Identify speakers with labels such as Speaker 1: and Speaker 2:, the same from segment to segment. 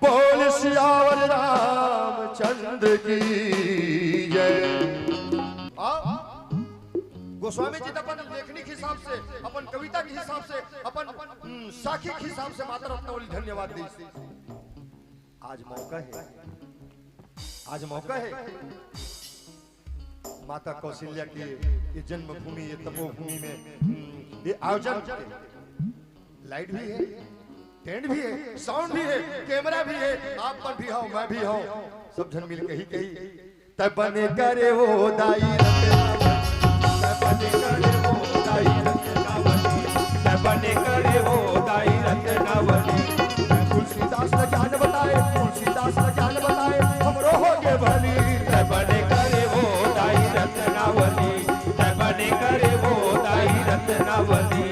Speaker 1: बोल सियावर रामचंद्र की जय। गोस्वामी जी अपन लेखनी के हिसाब से, अपन कविता के हिसाब से, अपन साखी के हिसाब से माता रत्नावली धन्यवाद दी। आज मौका है, आज मौका है माता कौशल्या की ये जन्मभूमि, ये तपोभूमि में ये आयोजन। लाइट भी है, टेंट भी है, साउंड भी है, कैमरा भी है, आप पर भी हो, मैं भी हो, सब जन मिल के ही कही तब बने करे वो दाई बने करे वो दाई रत्नावली, बने करे वो दाई रत्नावली। तुलसीदास ने ज्ञान बताए, तुलसीदास ने ज्ञान बताए, हमरो हो के भली।
Speaker 2: बने करे वो दाई रत्नावली, बने करे वो दाई रत्नावली।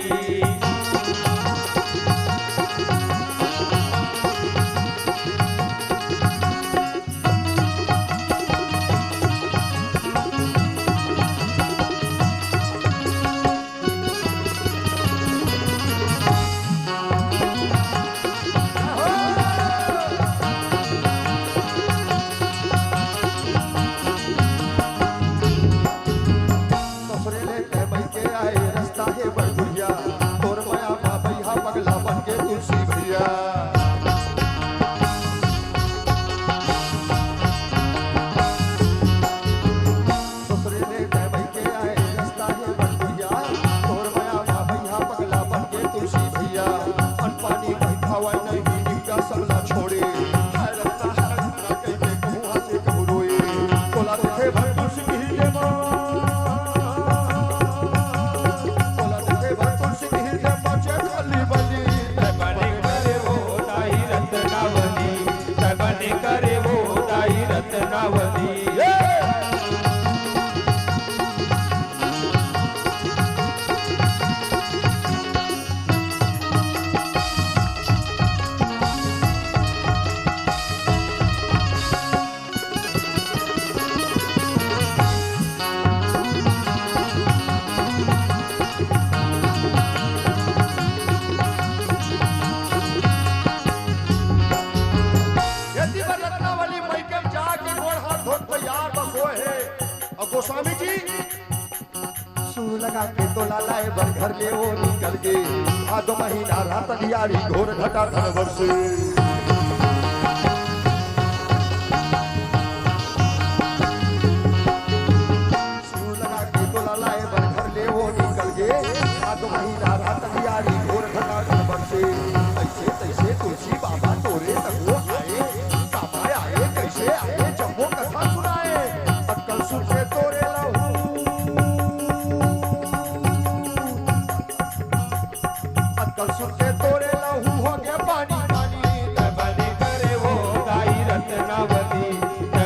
Speaker 1: गोस्वामी जी सुर लगा के तो लाए बर घर ले वो निकल गए। आधो महीना रात दियारी घोर घटा धन वर्षे। सुर लगा के तो लाए बर घर ले वो निकल गए। आधो महीना रात दियारी घोर घटा धन वर्षे। ऐसे तैसे तुलसी बाबा तोरे तक वो आए, बाबा आए कैसे आए जब वो कथा सुनाए। अक्कल सुन के तोरे सुनते तोरे लहू हो गया पानी पानी।
Speaker 2: बने करे वो दाई रत्नावली,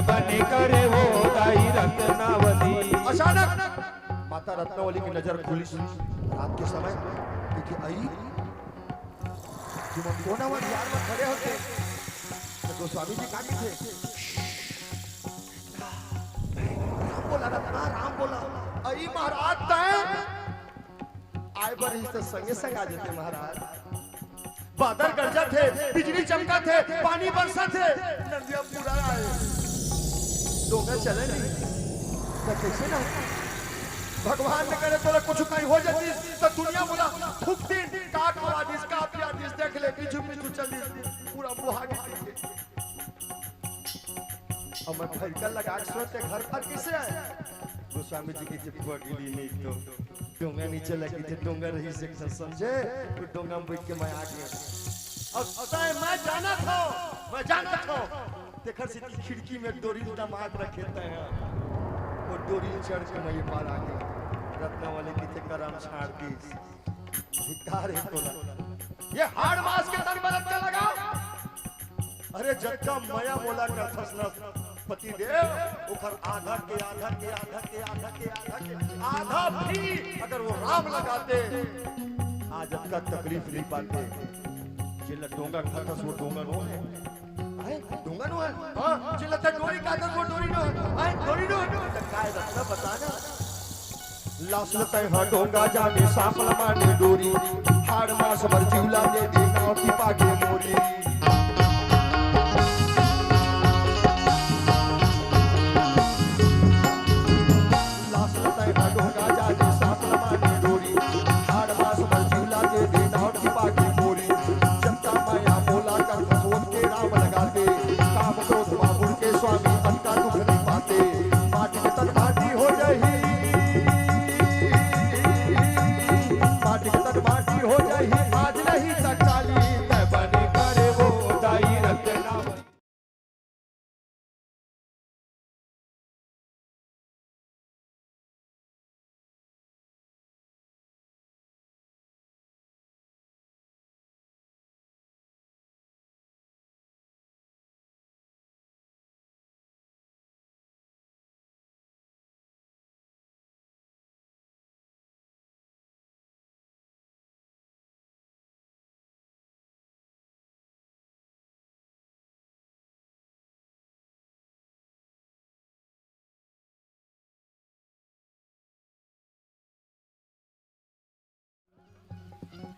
Speaker 2: बने करे वो दाई रत्नावली।
Speaker 1: अचानक माता रत्नावली की नजर खुली रात के समय। देखिए आई जो कोना में यार में खड़े होते तो गोस्वामी जी कहाँ थे। राम बोला रत्ना, राम बोला आई महाराज तय आए बर तो संगे संग आ जाते महाराज। बादल गरजा थे, बिजली चमका थे, पानी बरसा थे, नदियां पूरा आए। डोंगर चले नहीं तो कैसे ना भगवान ने करे तो कुछ कहीं हो जाती तो दुनिया बोला फुकती काट वाला जिसका पिया जिस देख ले पीछू पीछू चली पूरा बुहा गई। और मैं घर लगा के सोचते घर पर किसे आए। गोस्वामी जी की चिपकुआ गिली नहीं तो डोंगा नीचे लगी थी, डोंगा रही सेक्शन समझे तो डोंगा में बैठ के मैं आ गया। अब मैं जाना था देखर से खिड़की में डोरी दामाद रखे हैं और डोरी चढ़ के मैं ये पार आ गया। रत्नावली की थे करम छाड़ दी धिक्कार है तोला ये हाड़ मास के तन बरत के लगा। अरे जक्का मया मोला कर फसना पति देव उखर आधा के आधा के आधा के आधा के आधा के आधा भी अगर वो राम लगाते आज का तकलीफ नहीं पाते। जिला डोंगा खाता वो डोंगा नो है, डोंगा नो है। हां जिला त डोरी खाता वो डोरी नो है, डोरी नो है। काय रखना बताना लाश लते हा डोंगा जाने सापल माने डोरी हाड़ मास भर जीवला दे दी नाव की पागे मोरी।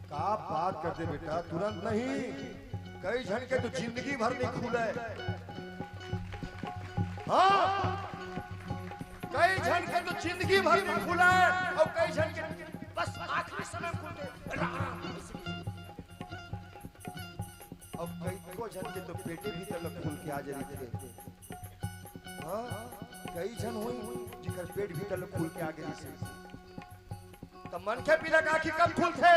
Speaker 1: का बात करते बेटा, तुरंत नहीं, कई झटके तो जिंदगी भर नहीं खुले। हाँ, कई झटके तो जिंदगी भर नहीं खुले और कई झटके बस आखिरी समय खुलते। अब कई को झटके तो पेटे भी तक खुल के आ जाते थे। हाँ, कई झन हुई जिकर पेट भी तक खुल के आ गई से। तो मनखे पीला काखी कब खुलते?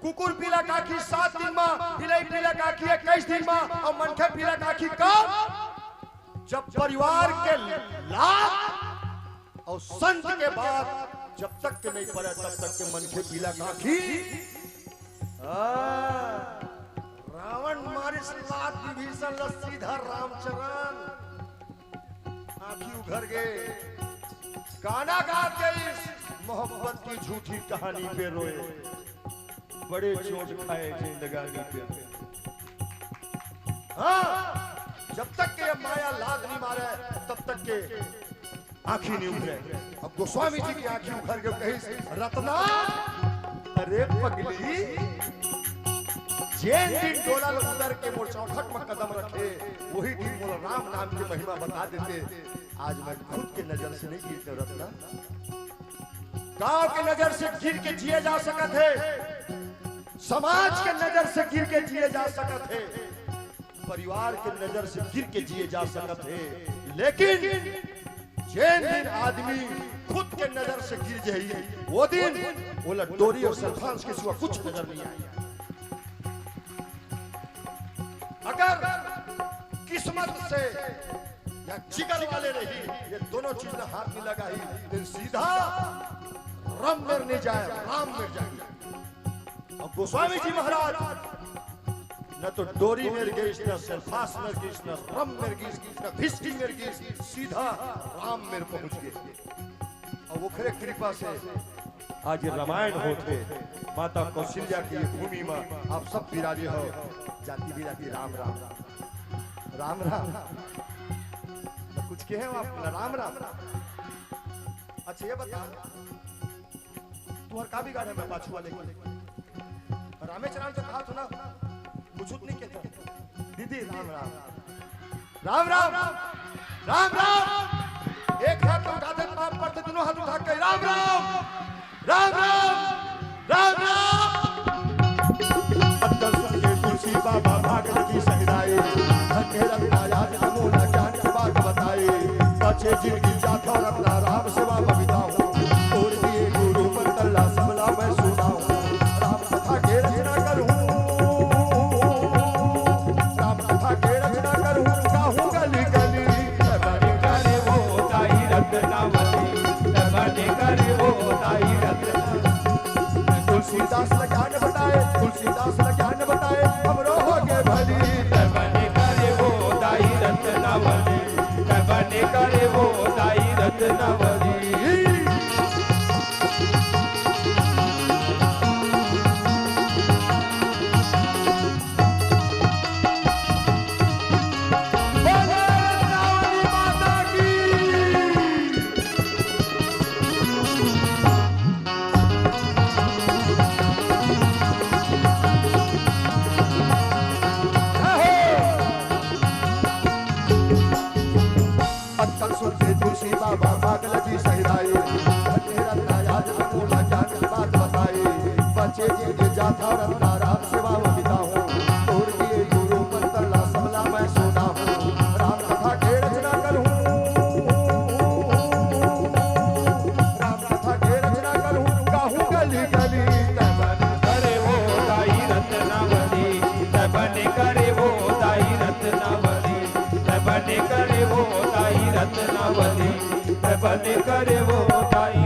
Speaker 1: कुकुर पीला काखी 7 दिन में, बिलाई पीला काखी 21 दिन में, और मनखे पीला काखी कब? जब परिवार के लाभ और संत के बाद जब तक के नहीं पड़े तब तक के मनखे पीला काखी। रावण मारे लाख विभीषण सीधा रामचरण आंखी उघर गए। गाना गा के इस मोहब्बत की झूठी कहानी पे रोए, बड़े चोट खाए जिंदगानी पे। हाँ, जब तक के माया लाग नहीं मारे तब तक के आंखी नहीं उभरे। अब गोस्वामी जी की आंखी उभर के कही, रत्ना अरे पगली, जैन दिन डोला उतर के मोर चौखट में कदम रखे, वही दिन मोर राम नाम की महिमा बता देते। आज मैं खुद के नजर से नहीं गिरते रत्ना, गांव के नजर से गिर के जिए जा सकत है, समाज के नजर से गिर के जिए जा सकत है, परिवार के नजर से गिर के जिए जा सकत है, लेकिन जैन दिन आदमी खुद के नजर से गिर जाइए, वो दिन वो डोरी और सरफांस के सिवा कुछ नजर नहीं आएगा। अगर किस्मत से या जिगर वाले रही, ये दोनों चीजें हाथ में लगाई, तो सीधा रम में नहीं जाए, राम में जाए। अब गोस्वामी जी महाराज न तो डोरी मेर गई, न सरफास मेर गई, न रम मेर गई, न भिस्की मेर गई, सीधा राम मेर पहुंच गए। और वो खरे कृपा से आज रामायण होते, माता कौशल्या की भूमि में आप सब विराजे हो, जाति विराजी राम राम राम राम। तो कुछ कहे हो आप? राम राम। अच्छा ये बता, तुम्हार का भी गाड़े में पाछू वाले रामेचरण से कहा ना, कुछ नहीं कहता दीदी राम राम राम राम राम राम। एक हाथ उठा दे, पाप पड़ते, दोनों हाथ उठा के राम राम राम राम राम राम। तुलसी बाबा भागवती सहराए, नमूना ज्ञान की बात बताए, अच्छे जिनकी जाता और अपना राम सेवा में बिताऊं, और दिए गुरु मंतल्ला सबला मैं सुनाऊं, राम कथा के रचना करूं, राम कथा के रचना करूं, गाहूं गली गली,
Speaker 2: बने करे वो ताई रत्नावली, बने करे वो ताई रत्नावली।
Speaker 1: तुलसीदास ने ज्ञान बताए, तुलसीदास ने ज्ञान बताए, हमरो हो गए भली,
Speaker 2: बने करे वो ताई रत्नावली, बने करे वो ताई रत्नावली।
Speaker 1: तुलसी बाबा पागल जी सहराए, रत्ना याद नमूना ज्ञान की बात बताए, बच्चे जी जाता रत्ना राम सेवा में बिताऊं, और दिए गुरु मंतल्ला सबला मैं सुनाऊं, राम कथा के रचना करूं, राम कथा के रचना करूं, गाहूं गली गली,
Speaker 2: बने करे वो ताई रत्नावली, बने करे वो ताई रत्नावली, बने करे वो ताई रत्नावली, बने करे वो ताई।